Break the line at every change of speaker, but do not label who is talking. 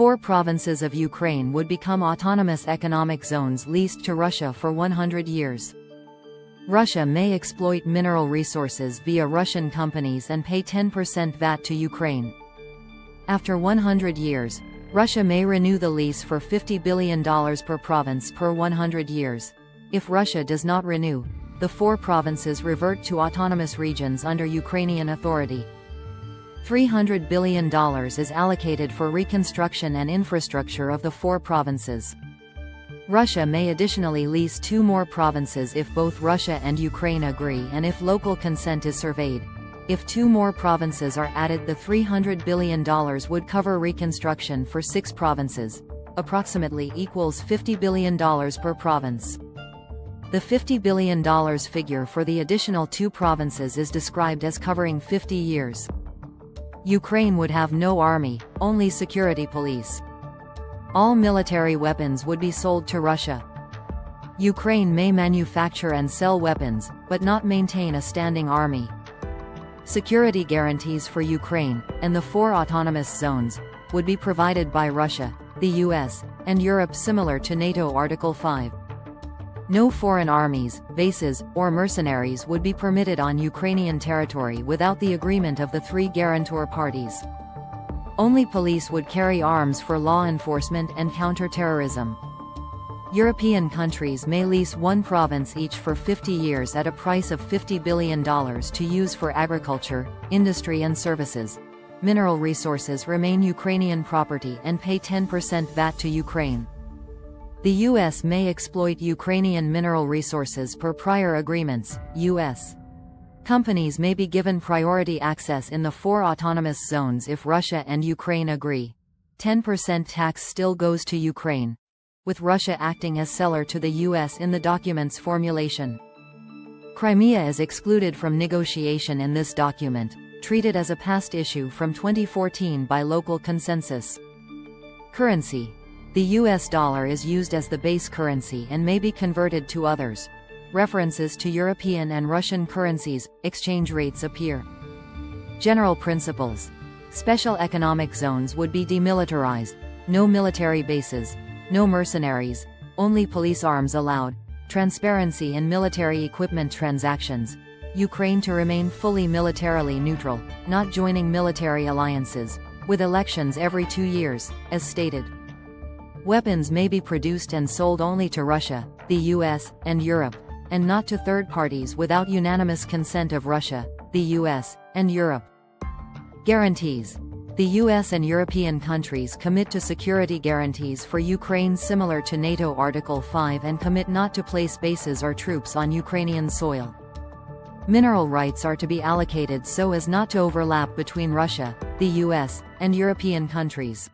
4 provinces of Ukraine would become autonomous economic zones leased to Russia for 100 years. Russia may exploit mineral resources via Russian companies and pay 10% VAT to Ukraine. After 100 years, Russia may renew the lease for $50 billion per province per 100 years. If Russia does not renew, the 4 provinces revert to autonomous regions under Ukrainian authority. $300 billion is allocated for reconstruction and infrastructure of the 4 provinces. Russia may additionally lease 2 more provinces if both Russia and Ukraine agree and if local consent is surveyed. If 2 more provinces are added, the $300 billion would cover reconstruction for 6 provinces, approximately equals $50 billion per province. The $50 billion figure for the additional 2 provinces is described as covering 50 years. Ukraine would have no army, only security police. All military weapons would be sold to Russia. Ukraine may manufacture and sell weapons, but not maintain a standing army. Security guarantees for Ukraine, and the 4 autonomous zones, would be provided by Russia, the US, and Europe, similar to NATO Article 5. No foreign armies, bases, or mercenaries would be permitted on Ukrainian territory without the agreement of the 3 guarantor parties. Only police would carry arms for law enforcement and counter-terrorism. European countries may lease 1 province each for 50 years at a price of $50 billion to use for agriculture, industry and services. Mineral resources remain Ukrainian property and pay 10% VAT to Ukraine. The U.S. may exploit Ukrainian mineral resources per prior agreements. U.S. companies may be given priority access in the 4 autonomous zones if Russia and Ukraine agree. 10% tax still goes to Ukraine, with Russia acting as seller to the U.S. in the document's formulation. Crimea is excluded from negotiation in this document, treated as a past issue from 2014 by local consensus. Currency. The US dollar is used as the base currency and may be converted to others. References to European and Russian currencies, exchange rates appear. General principles. Special economic zones would be demilitarized, no military bases, no mercenaries, only police arms allowed, transparency in military equipment transactions, Ukraine to remain fully militarily neutral, not joining military alliances, with elections every 2 years, as stated. Weapons may be produced and sold only to Russia, the US, and Europe, and not to third parties without unanimous consent of Russia, the US, and Europe. Guarantees. The US and European countries commit to security guarantees for Ukraine similar to NATO Article 5 and commit not to place bases or troops on Ukrainian soil. Mineral rights are to be allocated so as not to overlap between Russia, the US, and European countries.